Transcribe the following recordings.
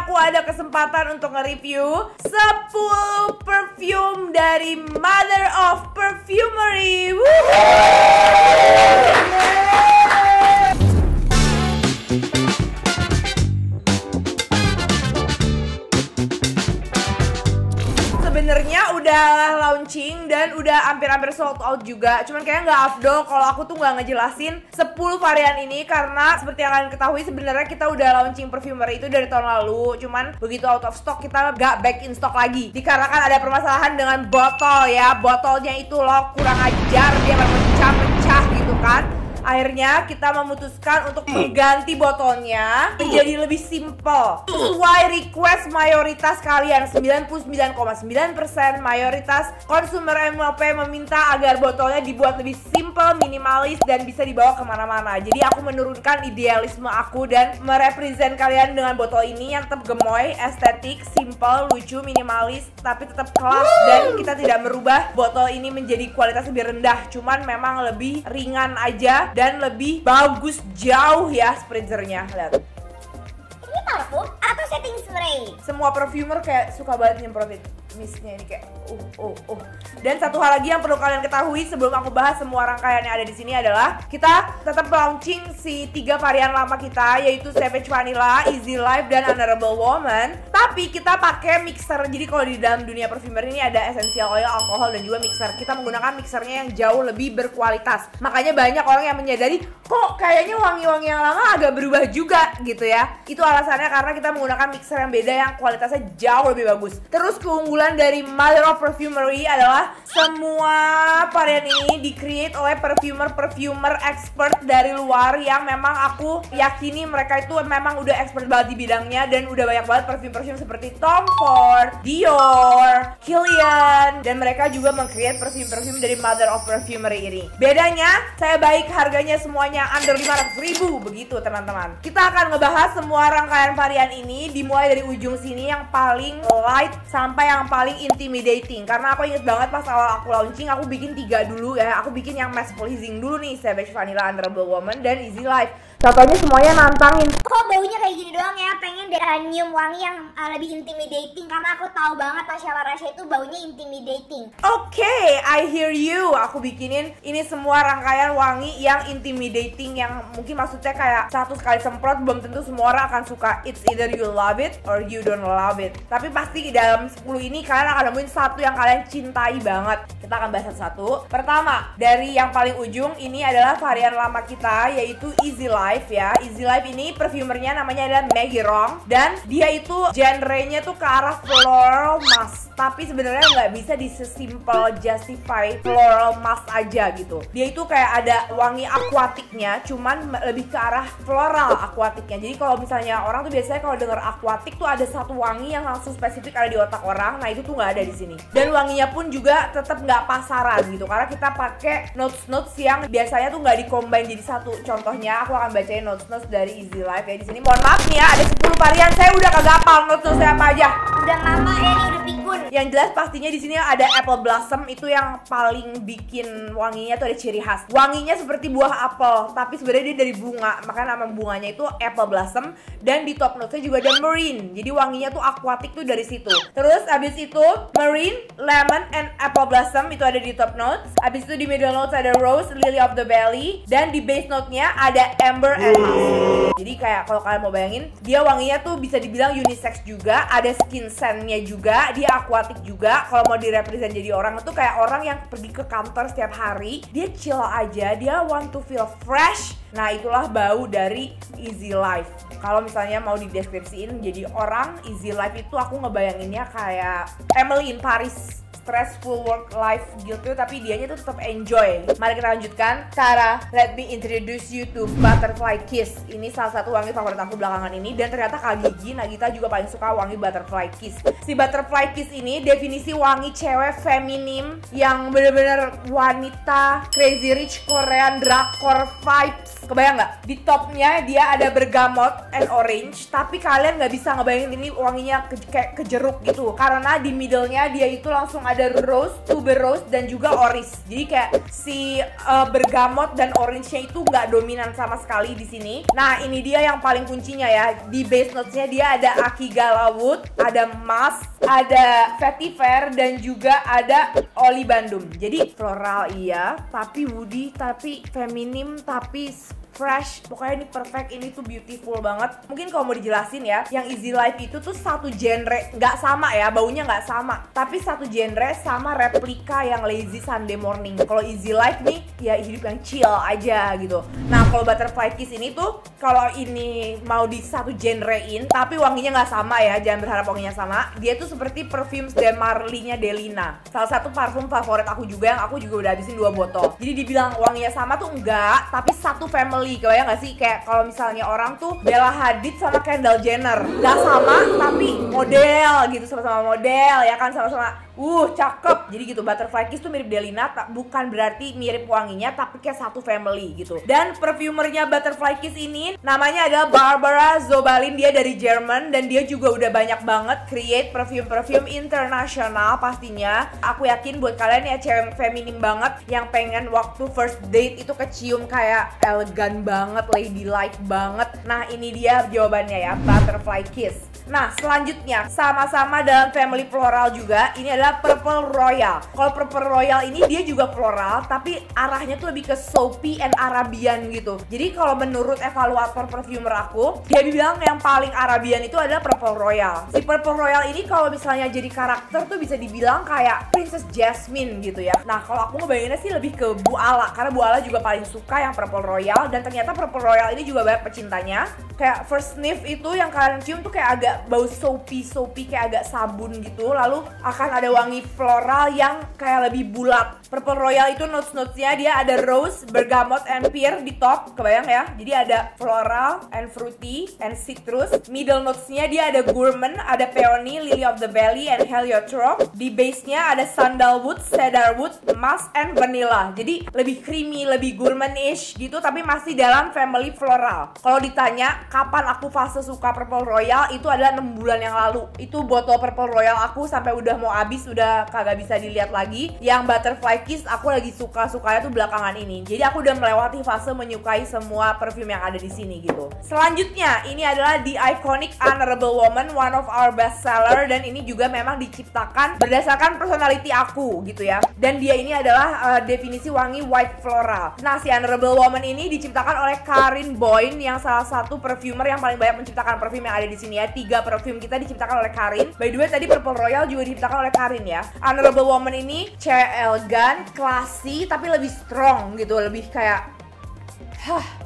aku ada kesempatan untuk nge-review 10 perfume dari Mother of Perfumery. Sebenarnya udah launching dan udah hampir-hampir sold out juga. Cuman kayaknya nggak afdol kalau aku tuh nggak ngejelasin 10 varian ini, karena seperti yang kalian ketahui sebenarnya kita udah launching Perfumery itu dari tahun lalu. Cuman begitu out of stock kita nggak back in stock lagi dikarenakan ada permasalahan dengan botol ya. Botolnya itu loh kurang ajar, dia pecah-pecah gitu kan. Akhirnya kita memutuskan untuk mengganti botolnya menjadi lebih simple sesuai request mayoritas kalian. 99,9% mayoritas konsumer MLP meminta agar botolnya dibuat lebih simple, minimalis, dan bisa dibawa kemana-mana. Jadi aku menurunkan idealisme aku dan merepresent kalian dengan botol ini yang tetap gemoy, estetik, simple, lucu, minimalis, tapi tetap kelas. Dan kita tidak merubah botol ini menjadi kualitas lebih rendah, cuman memang lebih ringan aja dan lebih bagus jauh ya spritzernya. Lihat. Ini parfum atau setting spray? Semua perfumer kayak suka banget nyemprotin mistnya ini kayak Dan satu hal lagi yang perlu kalian ketahui sebelum aku bahas semua rangkaian yang ada di sini adalah kita tetap launching si 3 varian lama kita, yaitu Savage Vanilla, Easy Life, dan Honorable Woman. Tapi kita pakai mixer. Jadi kalau di dalam dunia perfumer ini ada essential oil, alkohol, dan juga mixer. Kita menggunakan mixernya yang jauh lebih berkualitas. Makanya banyak orang yang menyadari kok kayaknya wangi-wangi yang lama agak berubah juga gitu ya. Itu alasannya karena kita menggunakan mixer yang beda yang kualitasnya jauh lebih bagus. Terus keunggulan dari Mother of Perfumery adalah semua varian ini di-create oleh perfumer expert dari luar yang memang aku yakini mereka itu memang udah expert banget di bidangnya dan udah banyak banget perfume seperti Tom Ford, Dior, Kilian, dan mereka juga meng-create perfume dari Mother of Perfumery ini. Bedanya, saya baik harganya semuanya under 500.000 begitu teman-teman. Kita akan ngebahas semua rangkaian varian ini dimulai dari ujung sini yang paling light sampai yang paling intimidating. Karena aku inget banget pas awal aku launching aku bikin 3 dulu ya. Aku bikin yang mass pleasing dulu nih, Savage Vanilla, Honorable Woman, dan Easy Life. Contohnya semuanya nantangin. Kok baunya kayak gini doang ya? Pengen nyium wangi yang lebih intimidating, karena aku tahu banget Tasya Larasya itu baunya intimidating. Oke, I hear you. Aku bikinin ini semua rangkaian wangi yang intimidating, yang mungkin maksudnya kayak satu sekali semprot belum tentu semua orang akan suka. It's either you love it or you don't love it. Tapi pasti di dalam 10 ini kalian akan nemuin satu yang kalian cintai banget. Kita akan bahas satu-satu. Pertama, dari yang paling ujung ini adalah varian lama kita, yaitu Easy Life ya. Easy Life ini perfumernya namanya adalah Maggie Rong, dan dia itu genre-nya tuh ke arah floral musk. Tapi sebenarnya nggak bisa disesimpel justify floral musk aja gitu. Dia itu kayak ada wangi aquatiknya, cuman lebih ke arah floral aquatiknya. Jadi kalau misalnya orang tuh biasanya kalau denger aquatik tuh ada satu wangi yang langsung spesifik ada di otak orang. Nah itu tuh nggak ada di sini. Dan wanginya pun juga tetap nggak pasaran gitu, karena kita pakai notes yang biasanya tuh nggak di-combine jadi satu. Contohnya aku akan bacain notes dari Easy Life ya di sini. Mohon maaf nih ya, ada 10 varian, saya udah kagak hafal notes apa aja. Udah lama ya, ini udah pikun. Yang jelas pastinya di sini ada Apple Blossom, itu yang paling bikin wanginya tuh ada ciri khas. Wanginya seperti buah apel, tapi sebenarnya dia dari bunga, makanya nama bunganya itu Apple Blossom. Dan di top notes-nya juga ada Marine, jadi wanginya tuh aquatic tuh dari situ. Terus abis itu Marine, Lemon, and Apple Blossom itu ada di top notes. Abis itu di middle notes ada Rose, Lily of the Valley, dan di base note-nya ada Amber and Musk. Jadi kayak kalau kalian mau bayangin, dia wanginya tuh bisa dibilang unisex juga, ada skin scent-nya juga, dia aquatic juga. Kalau mau direpresent jadi orang itu kayak orang yang pergi ke kantor setiap hari, dia chill aja, dia want to feel fresh. Nah itulah bau dari Easy Life. Kalau misalnya mau dideskripsiin jadi orang, Easy Life itu aku ngebayanginnya kayak Emily in Paris, stressful work life gitu, tapi dianya tuh tetap enjoy. Mari kita lanjutkan. Cara, let me introduce you to Butterfly Kiss. Ini salah satu wangi favorit aku belakangan ini, dan ternyata Kak Gigi, Nagita juga paling suka wangi Butterfly Kiss. Si Butterfly Kiss ini definisi wangi cewek feminim yang bener-bener wanita, crazy rich Korean drakor vibes Kebayang nggak? Di topnya dia ada bergamot and orange, tapi kalian nggak bisa ngebayangin ini wanginya kayak ke jeruk gitu, karena di middle-nya dia itu langsung ada rose, tuberose dan juga oris. Jadi kayak si bergamot dan orange-nya itu nggak dominan sama sekali di sini. Nah ini dia yang paling kuncinya ya. Di base notes-nya dia ada Akigala Wood, ada musk, ada vetiver dan juga ada olivandum. Jadi floral iya, tapi woody, tapi feminim, tapi fresh, pokoknya ini perfect, ini tuh beautiful banget. Mungkin kalau mau dijelasin ya, yang Easy Life itu tuh satu genre, nggak sama ya, baunya nggak sama, tapi satu genre sama replika yang Lazy Sunday Morning. Kalau Easy Life nih, ya hidup yang chill aja gitu. Nah kalau Butterfly Kiss ini tuh, kalau ini mau di satu genrein, tapi wanginya nggak sama ya, jangan berharap wanginya sama. Dia tuh seperti Perfumes de Marly-nya Delina, salah satu parfum favorit aku juga, yang aku juga udah habisin 2 botol. Jadi dibilang wanginya sama tuh enggak, tapi satu family. Kebayang gak sih kayak kalau misalnya orang tuh Bella Hadid sama Kendall Jenner, gak sama tapi model gitu, sama-sama model ya kan, sama-sama cakep. Jadi gitu, Butterfly Kiss tuh mirip Delina, bukan berarti mirip wanginya, tapi kayak satu family gitu. Dan perfumernya Butterfly Kiss ini namanya adalah Barbara Zobalin, dia dari Jerman, dan dia juga udah banyak banget create perfume internasional pastinya. Aku yakin buat kalian ya cewek feminim banget yang pengen waktu first date itu kecium kayak elegan banget, ladylike banget. Nah ini dia jawabannya ya, Butterfly Kiss. Nah selanjutnya sama-sama dalam family floral juga, ini adalah Purple Royal. Kalau Purple Royal ini dia juga floral, tapi arahnya tuh lebih ke soapy and Arabian gitu. Jadi kalau menurut evaluator perfumer aku, dia bilang yang paling Arabian itu adalah Purple Royal. Si Purple Royal ini kalau misalnya jadi karakter tuh bisa dibilang kayak Princess Jasmine gitu ya. Nah kalau aku ngebayanginnya sih lebih ke Bu Ala, karena Bu Ala juga paling suka yang Purple Royal, dan ternyata Purple Royal ini juga banyak pecintanya. Kayak first sniff itu yang kalian cium tuh kayak agak bau soapy kayak agak sabun gitu. Lalu akan ada wangi floral yang kayak lebih bulat. Purple Royal itu notes-notesnya dia ada rose, bergamot, and pear di top, kebayang ya. Jadi ada floral and fruity and citrus. Middle notesnya dia ada gourmand, ada peony, lily of the valley, and heliotrope. Di base-nya ada sandalwood, cedarwood, musk, and vanilla. Jadi lebih creamy, lebih gourmand-ish gitu, tapi masih dalam family floral. Kalau ditanya kapan aku fase suka Purple Royal, itu adalah 6 bulan yang lalu. Itu botol Purple Royal aku sampai udah mau habis, udah kagak bisa dilihat lagi. Yang Butterfly Kiss aku lagi suka-sukanya tuh belakangan ini. Jadi aku udah melewati fase menyukai semua perfume yang ada di sini gitu. Selanjutnya ini adalah The Iconic Honorable Woman, one of our best seller, dan ini juga memang diciptakan berdasarkan personality aku gitu ya. Dan dia ini adalah definisi wangi white floral. Nah si Honorable Woman ini diciptakan oleh Karin Boyne, yang salah satu perfumer yang paling banyak menciptakan perfume yang ada di sini ya. 3 perfume kita diciptakan oleh Karin. By the way tadi Purple Royal juga diciptakan oleh Karin ya. Honorable Woman ini cewek elegan, classy, tapi lebih strong gitu, lebih kayak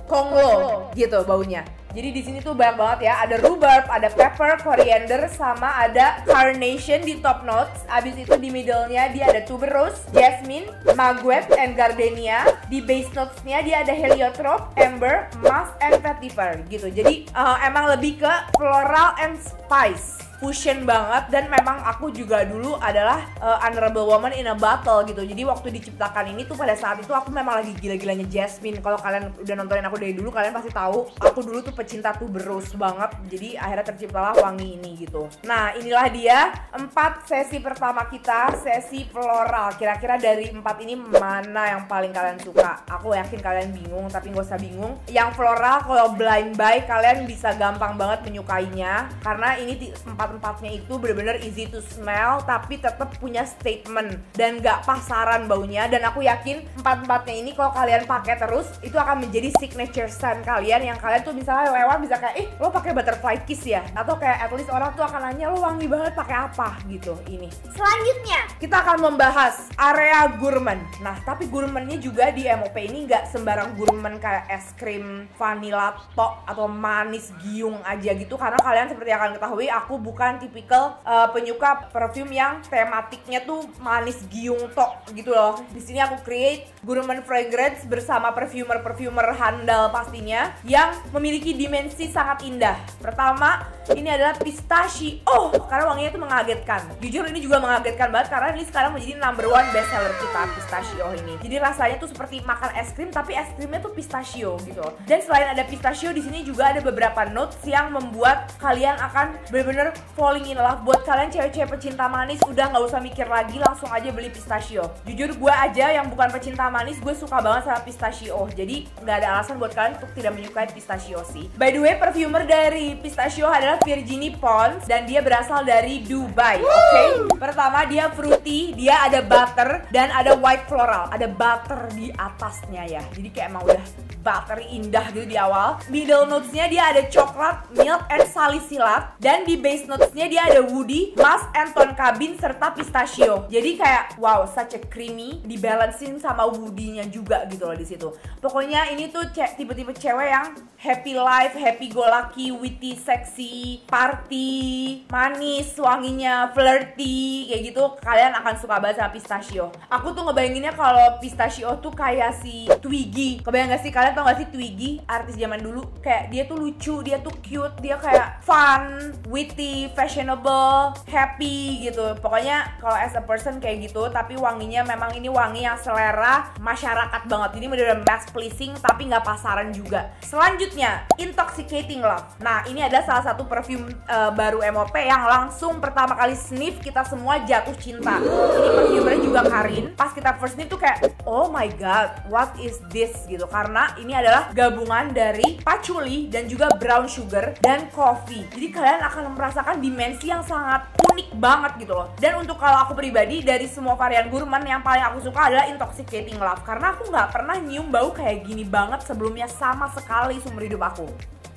konglo gitu baunya. Jadi di sini tuh banyak banget ya, ada rhubarb, ada pepper, coriander, sama ada carnation di top notes. Abis itu di middle-nya dia ada tuberose, jasmine, magwet, and gardenia. Di base notes-nya dia ada heliotrope, amber, musk, and vetiver gitu. Jadi emang lebih ke floral and spice, fusion banget. Dan memang aku juga dulu adalah honorable woman in a bottle gitu. Jadi waktu diciptakan ini tuh pada saat itu aku memang lagi gila-gilanya jasmine. Kalau kalian udah nontonin aku dari dulu, kalian pasti tahu aku dulu tuh pecinta tuberose banget. Jadi akhirnya terciptalah wangi ini gitu. Nah inilah dia 4 sesi pertama kita, sesi floral. Kira-kira dari 4 ini mana yang paling kalian suka? Aku yakin kalian bingung, tapi gak usah bingung. Yang floral kalau blind buy kalian bisa gampang banget menyukainya, karena ini 4-4-nya itu bener-bener easy to smell, tapi tetap punya statement dan gak pasaran baunya. Dan aku yakin 4-4-nya ini kalau kalian pakai terus, itu akan menjadi signature scent kalian, yang kalian tuh misalnya lewat bisa kayak lo pakai Butterfly Kiss ya, atau kayak at least orang tuh akan nanya lo wangi banget pakai apa gitu. Ini Selanjutnya kita akan membahas area gourmand. Nah tapi gourmandnya juga di MOP ini nggak sembarang gourmand kayak es krim vanilla tok atau manis giung aja gitu, karena kalian seperti yang akan ketahui aku bukan tipikal penyuka perfume yang tematiknya tuh manis giung tok gitu loh. Di sini aku create gourmand fragrance bersama perfumer handal pastinya, yang memiliki dimensi sangat indah. Pertama, Ini adalah pistachio, karena wanginya tuh mengagetkan. Jujur ini juga mengagetkan banget karena ini sekarang menjadi #1 best seller kita, pistachio ini. Jadi rasanya tuh seperti makan es krim tapi es krimnya tuh pistachio gitu. Dan selain ada pistachio, di sini juga ada beberapa notes yang membuat kalian akan bener-bener falling in love. Buat kalian cewek-cewek pecinta manis, udah nggak usah mikir lagi, langsung aja beli pistachio. Jujur gue aja yang bukan pecinta manis, gue suka banget sama pistachio. Jadi nggak ada alasan buat kalian untuk tidak menyukai pistachio sih. By the way, perfumer dari pistachio adalah Virginie Pons dan dia berasal dari Dubai. Oke. Pertama dia fruity, dia ada butter dan ada white floral. Ada butter di atasnya ya. Jadi kayak emang udah buttery indah gitu di awal. Middle notesnya dia ada coklat, milk, and salicylate. Dan di base notesnya dia ada woody, musk, and tonka bean serta pistachio. Jadi kayak wow, such a creamy, dibalancein sama woody-nya juga gitu loh di situ. Pokoknya ini tuh tipe-tipe cewek yang happy life, happy go lucky, witty, sexy, party, manis, wanginya, flirty, kayak gitu. Kalian akan suka banget sama pistachio. Aku tuh ngebayanginnya kalau pistachio tuh kayak si Twiggy. Kebayang gak sih kalian tau gak sih Twiggy, artis zaman dulu? Kayak dia tuh lucu, dia tuh cute, dia kayak fun, witty, fashionable, happy gitu. Pokoknya kalau as a person kayak gitu, tapi wanginya memang ini wangi yang selera masyarakat banget. Ini bener-bener mass pleasing tapi nggak pasaran juga. Selanjutnya, Intoxicating Love. Nah, ini adalah salah satu perfume baru MOP yang langsung pertama kali sniff kita semua jatuh cinta. Ini perfumernya juga Karin. Pas kita first sniff tuh kayak, oh my god, what is this gitu. Karena ini adalah gabungan dari patchouli dan juga brown sugar dan coffee. Jadi kalian akan merasakan dimensi yang sangat unik banget gitu loh. Dan untuk kalau aku pribadi, dari semua varian gourmand yang paling aku suka adalah Intoxicating Love. Karena aku nggak pernah nyium bau kayak gini banget sebelumnya sama sekali seumur hidup aku.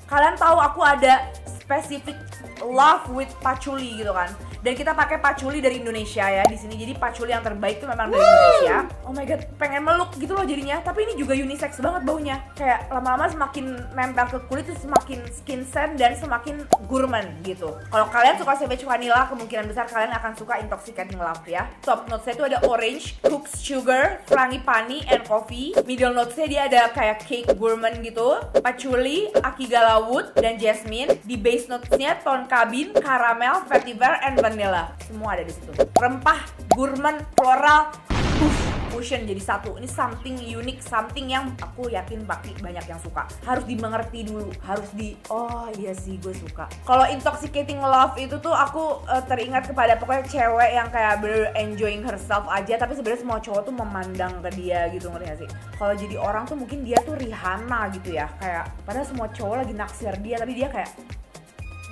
Kalian tahu aku ada specific love with patchouli gitu kan. Dan kita pakai patchouli dari Indonesia ya di sini. Jadi patchouli yang terbaik itu memang dari Indonesia. Oh my god, pengen meluk gitu loh jadinya. Tapi ini juga unisex banget baunya. Kayak lama-lama semakin nempel ke kulit itu semakin skin scent dan semakin gourmand gitu. Kalau kalian suka Savage Vanilla, kemungkinan besar kalian akan suka Intoxicating Love ya. Top notes-nya itu ada orange, cooked sugar, frangipani, and coffee. Middle notes-nya dia ada kayak cake gourmand gitu, patchouli, akigala wood, dan jasmine. Di base notes-nya tonka bean, caramel, vetiver, and vanilla. Semua ada di situ. Rempah, gourmand, floral, fusion jadi satu. Ini something unique, something yang aku yakin banyak yang suka. Harus dimengerti dulu, oh iya sih gue suka. Kalau Intoxicating Love itu tuh aku teringat kepada pokoknya cewek yang kayak enjoying herself aja, tapi sebenarnya semua cowok tuh memandang ke dia gitu, ngerti gak sih? Kalau jadi orang tuh mungkin dia tuh Rihanna gitu ya, kayak padahal semua cowok lagi naksir dia, tapi dia kayak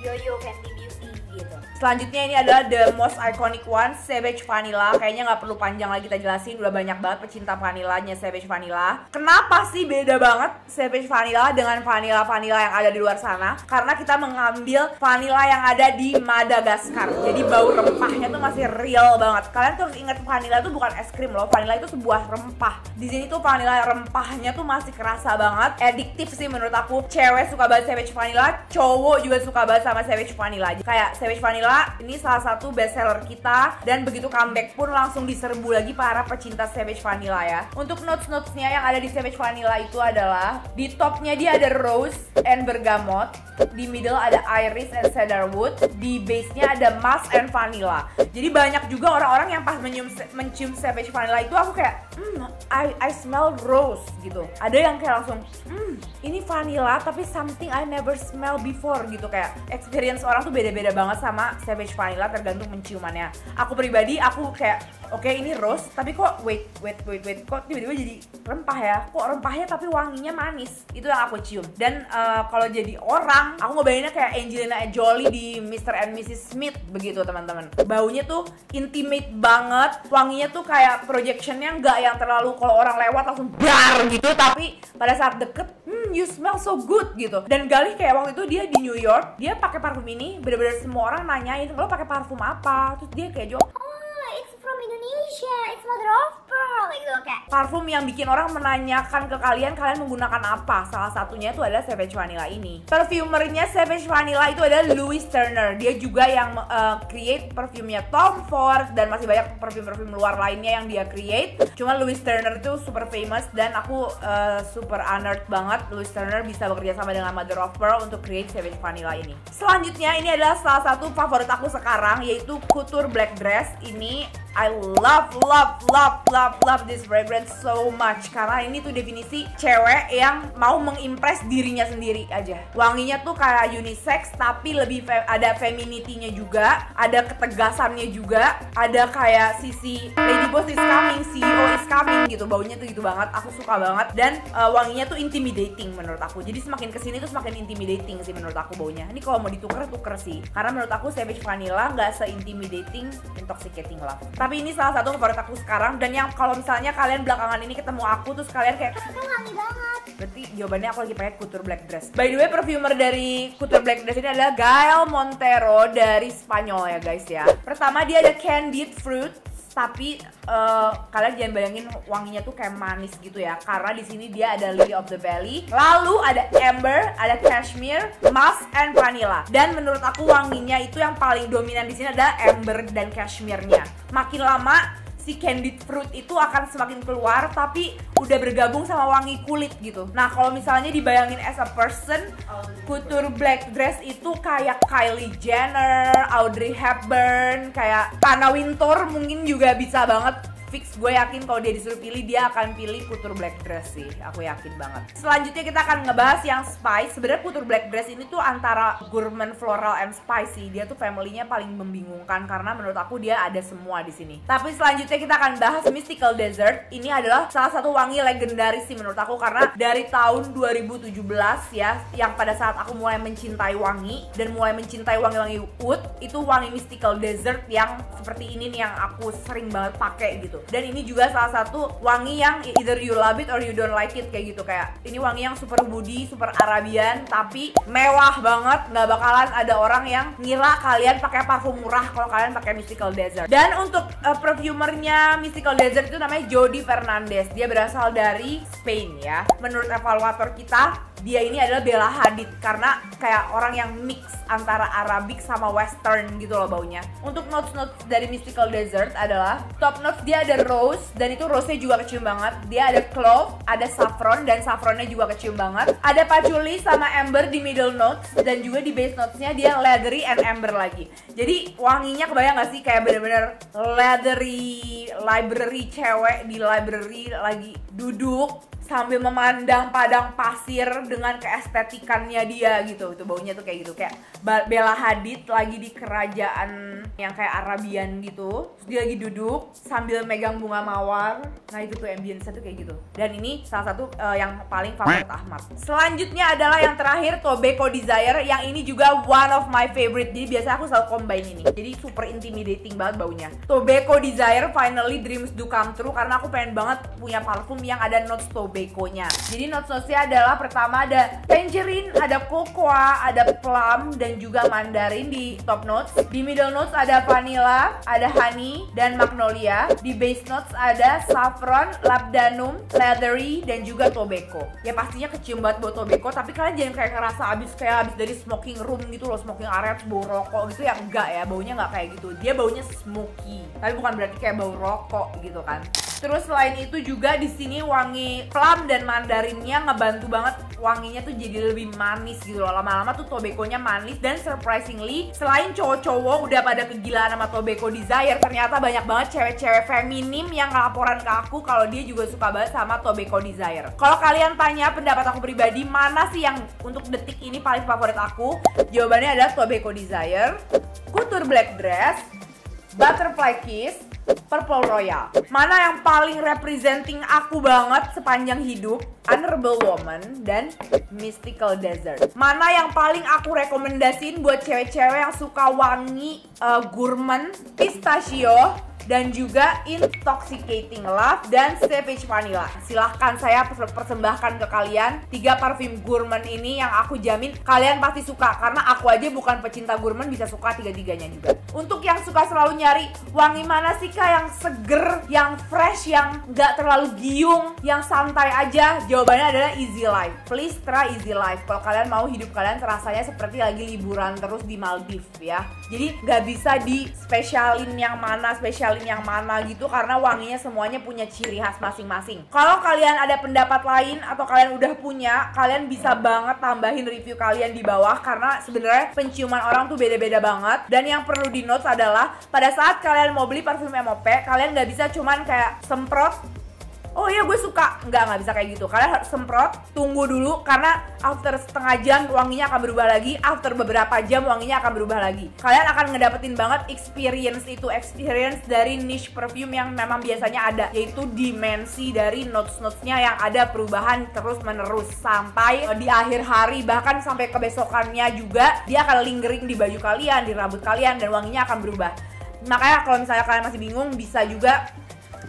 Yo-yo Fenty Beauty gitu. Selanjutnya ini adalah the most iconic one, Savage Vanilla. Kayaknya nggak perlu panjang lagi kita jelasin, udah banyak banget pecinta vanillanya Savage Vanilla. Kenapa sih beda banget Savage Vanilla dengan vanilla-vanilla yang ada di luar sana? Karena kita mengambil vanilla yang ada di Madagaskar. Jadi bau rempahnya tuh masih real banget. Kalian tuh harus ingat vanilla itu bukan es krim loh, vanilla itu sebuah rempah. Di sini tuh vanilla rempahnya tuh masih kerasa banget, addiktif sih menurut aku. Cewek suka banget Savage Vanilla, cowok juga suka banget sama Savage Vanilla. Kayak Savage Vanilla ini salah satu best seller kita, dan begitu comeback pun langsung diserbu lagi para pecinta Savage Vanilla ya. Untuk notes-notesnya yang ada di Savage Vanilla itu adalah di topnya dia ada rose and bergamot, di middle ada iris and cedarwood, di base-nya ada musk and vanilla. Jadi banyak juga orang-orang yang pas mencium Savage Vanilla itu aku kayak I smell rose gitu. Ada yang kayak langsung ini vanilla tapi something I never smell before gitu. Kayak experience orang tuh beda-beda banget sama Savage Vanilla tergantung penciumannya. Aku pribadi aku kayak oke, ini rose tapi kok wait kok tiba-tiba jadi rempah ya. Kok rempahnya tapi wanginya manis. Itu yang aku cium. Dan kalau jadi orang, aku ngebayanginnya kayak Angelina Jolie di Mr. and Mrs. Smith begitu teman-teman. Baunya tuh intimate banget. Wanginya tuh kayak projectionnya nggak yang terlalu kalau orang lewat langsung bar gitu, tapi pada saat deket you smell so good gitu. Dan Galih kayak waktu itu dia di New York, dia pakai parfum ini, bener-bener semua orang nanyain lo pakai parfum apa, terus dia kayak jawab It's from Indonesia, it's mother of pearl gitu loh, kayak parfum yang bikin orang menanyakan ke kalian menggunakan apa. Salah satunya itu adalah Savage Vanilla ini. Perfumernya Savage Vanilla itu adalah Louis Turner. Dia juga yang create perfumnya Tom Ford dan masih banyak parfum-parfum luar lainnya yang dia create. Cuma Louis Turner itu super famous dan aku super honored banget Louis Turner bisa bekerja sama dengan Mother of Pearl untuk create Savage Vanilla ini. Selanjutnya ini adalah salah satu favorit aku sekarang, yaitu Couture Black Dress. Ini I love this fragrance so much karena ini tuh definisi cewek yang mau mengimpress dirinya sendiri aja. Wanginya tuh kayak unisex tapi lebih ada femininity-nya juga, ada ketegasannya juga, ada kayak sisi Lady Boss is coming, CEO is coming gitu. Baunya tuh gitu banget, aku suka banget dan wanginya tuh intimidating menurut aku. Jadi semakin kesini tuh semakin intimidating sih menurut aku baunya. Ini kalau mau tuker sih, karena menurut aku Savage Vanilla nggak se-intimidating Intoxicating Love. Tapi ini salah satu favorit aku sekarang dan yang kalau misalnya kalian belakangan ini ketemu aku terus kalian kayak kakak wangi banget. Berarti jawabannya aku lagi pakai Couture Black Dress. By the way, perfumer dari Couture Black Dress ini adalah Gael Montero dari Spanyol ya guys ya. Pertama dia ada Candied Fruit, tapi kalian jangan bayangin wanginya tuh kayak manis gitu ya, karena di sini dia ada Lily of the Valley, lalu ada Amber, ada Cashmere, Musk, and Vanilla. Dan menurut aku wanginya itu yang paling dominan di sini adalah Amber dan Cashmere-nya. Makin lama si Candied Fruit itu akan semakin keluar tapi udah bergabung sama wangi kulit gitu. Nah kalau misalnya dibayangin as a person, Couture Black Dress itu kayak Kylie Jenner, Audrey Hepburn, kayak Anna Wintour mungkin juga bisa banget. Fix gue yakin kalau dia disuruh pilih dia akan pilih Couture Black Dress sih, aku yakin banget. Selanjutnya kita akan ngebahas yang spice. Sebenarnya Couture Black Dress ini tuh antara gourmand, floral, and spicy. Dia tuh family-nya paling membingungkan karena menurut aku dia ada semua di sini. Tapi selanjutnya kita akan bahas Mystical Desert. Ini adalah salah satu wangi legendaris sih menurut aku karena dari tahun 2017 ya, yang pada saat aku mulai mencintai wangi dan mulai mencintai wangi-wangi oud, itu wangi Mystical Desert yang seperti ini nih yang aku sering banget pakai gitu. Dan ini juga salah satu wangi yang either you love it or you don't like it kayak gitu. Kayak ini wangi yang super woody, super Arabian tapi mewah banget. Nggak bakalan ada orang yang ngira kalian pakai parfum murah kalau kalian pakai Mystical Desert. Dan untuk perfumernya Mystical Desert itu namanya Jody Fernandez. Dia berasal dari Spain ya. Menurut evaluator kita, dia ini adalah Bella Hadid karena kayak orang yang mix antara Arabic sama Western gitu loh baunya. Untuk notes-notes dari Mystical Desert adalah top notes dia ada rose dan itu rose-nya juga kecium banget. Dia ada clove, ada saffron dan saffronnya juga kecium banget. Ada patchouli sama amber di middle notes dan juga di base notes-nya dia leathery and amber lagi. Jadi wanginya kebayang gak sih kayak bener-bener leathery library cewek di library lagi duduk sambil memandang padang pasir dengan keestetikannya dia gitu. Itu baunya tuh kayak gitu, kayak Bella Hadid lagi di kerajaan yang kayak Arabian gitu. Terus dia lagi duduk sambil megang bunga mawar. Nah itu tuh ambience-nya tuh kayak gitu. Dan ini salah satu yang paling favorit Ahmad. Selanjutnya adalah yang terakhir Tobacco Desire. Yang ini juga one of my favorite. Jadi biasanya aku selalu combine ini. Jadi super intimidating banget baunya. Tobacco Desire finally dreams do come true karena aku pengen banget punya parfum yang ada notes tobacco-nya. Jadi notes-notesnya adalah pertama ada tangerine, ada cocoa, ada plum dan juga mandarin di top notes. Di middle notes ada vanilla, ada honey dan magnolia. Di base notes ada saffron, labdanum, leathery dan juga tobacco. Ya pastinya kecium banget bau tobacco, tapi kalian jangan kayak ngerasa abis dari smoking room gitu loh, smoking area bau rokok gitu ya, enggak ya, baunya nggak kayak gitu. Dia baunya smoky, tapi bukan berarti kayak bau rokok gitu kan. Terus selain itu juga di sini wangi plum dan mandarinnya ngebantu banget wanginya tuh jadi lebih manis gitu loh. Lama-lama tuh tobacco-nya manis dan surprisingly selain cowok-cowok udah pada kegilaan sama Tobacco Desire, ternyata banyak banget cewek-cewek feminim yang laporan ke aku kalau dia juga suka banget sama Tobacco Desire. Kalau kalian tanya pendapat aku pribadi mana sih yang untuk detik ini paling favorit aku, jawabannya adalah Tobacco Desire, Couture Black Dress, Butterfly Kiss, Purple Royal. Mana yang paling representing aku banget sepanjang hidup? Honorable Woman dan Mystical Desert. Mana yang paling aku rekomendasiin buat cewek-cewek yang suka wangi gourmand? Pistachio, dan juga Intoxicating Love dan Savage Vanilla. Silahkan saya persembahkan ke kalian 3 parfum gourmand ini yang aku jamin kalian pasti suka, karena aku aja bukan pecinta gourmand bisa suka 3-tiganya juga. Untuk yang suka selalu nyari wangi mana sih kak yang seger, yang fresh, yang gak terlalu giung, yang santai aja, jawabannya adalah Easy Life. Please try Easy Life kalau kalian mau hidup kalian terasanya seperti lagi liburan terus di Maldives ya. Jadi gak bisa di spesialin yang mana gitu, karena wanginya semuanya punya ciri khas masing-masing. Kalau kalian ada pendapat lain atau kalian udah punya, kalian bisa banget tambahin review kalian di bawah, karena sebenarnya penciuman orang tuh beda-beda banget. Dan yang perlu di notes adalah pada saat kalian mau beli parfum MOP, kalian gak bisa cuman kayak semprot, oh iya gue suka, nggak bisa kayak gitu. Kalian harus semprot, tunggu dulu, karena after setengah jam wanginya akan berubah lagi, after beberapa jam wanginya akan berubah lagi. Kalian akan ngedapetin banget experience dari niche perfume yang memang biasanya ada, yaitu dimensi dari notes-notesnya yang ada perubahan terus menerus sampai di akhir hari, bahkan sampai kebesokannya juga dia akan lingering di baju kalian, di rambut kalian, dan wanginya akan berubah. Makanya kalau misalnya kalian masih bingung, bisa juga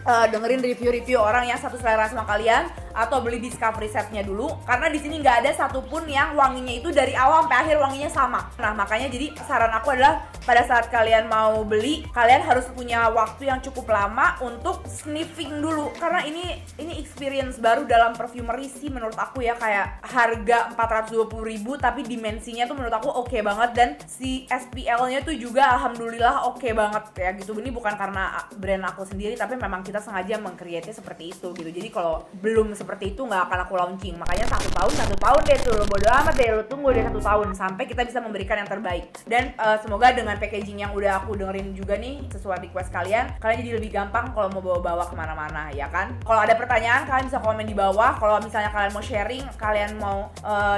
dengerin review-review orang yang satu selera sama kalian, atau beli discovery setnya dulu, karena di sini nggak ada satupun yang wanginya itu dari awal sampai akhir wanginya sama. Nah makanya jadi saran aku adalah pada saat kalian mau beli, kalian harus punya waktu yang cukup lama untuk sniffing dulu, karena ini experience baru dalam perfumery sih menurut aku ya. Kayak harga 420.000 tapi dimensinya tuh menurut aku oke banget, dan si SPL-nya tuh juga alhamdulillah oke banget ya gitu. Ini bukan karena brand aku sendiri, tapi memang kita sengaja meng-create-nya seperti itu gitu. Jadi kalau belum seperti itu nggak akan aku launching. Makanya 1 tahun deh tuh, lo bodo amat deh, lo tunggu deh 1 tahun sampai kita bisa memberikan yang terbaik. Dan semoga dengan packaging yang udah aku dengerin juga nih sesuai request kalian jadi lebih gampang kalau mau bawa-bawa kemana-mana ya kan. Kalau ada pertanyaan kalian bisa komen di bawah. Kalau misalnya kalian mau sharing, kalian mau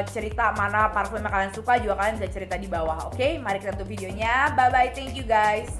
cerita mana parfum yang kalian suka juga, kalian bisa cerita di bawah. Oke, mari kita tutup videonya. Bye bye, thank you guys.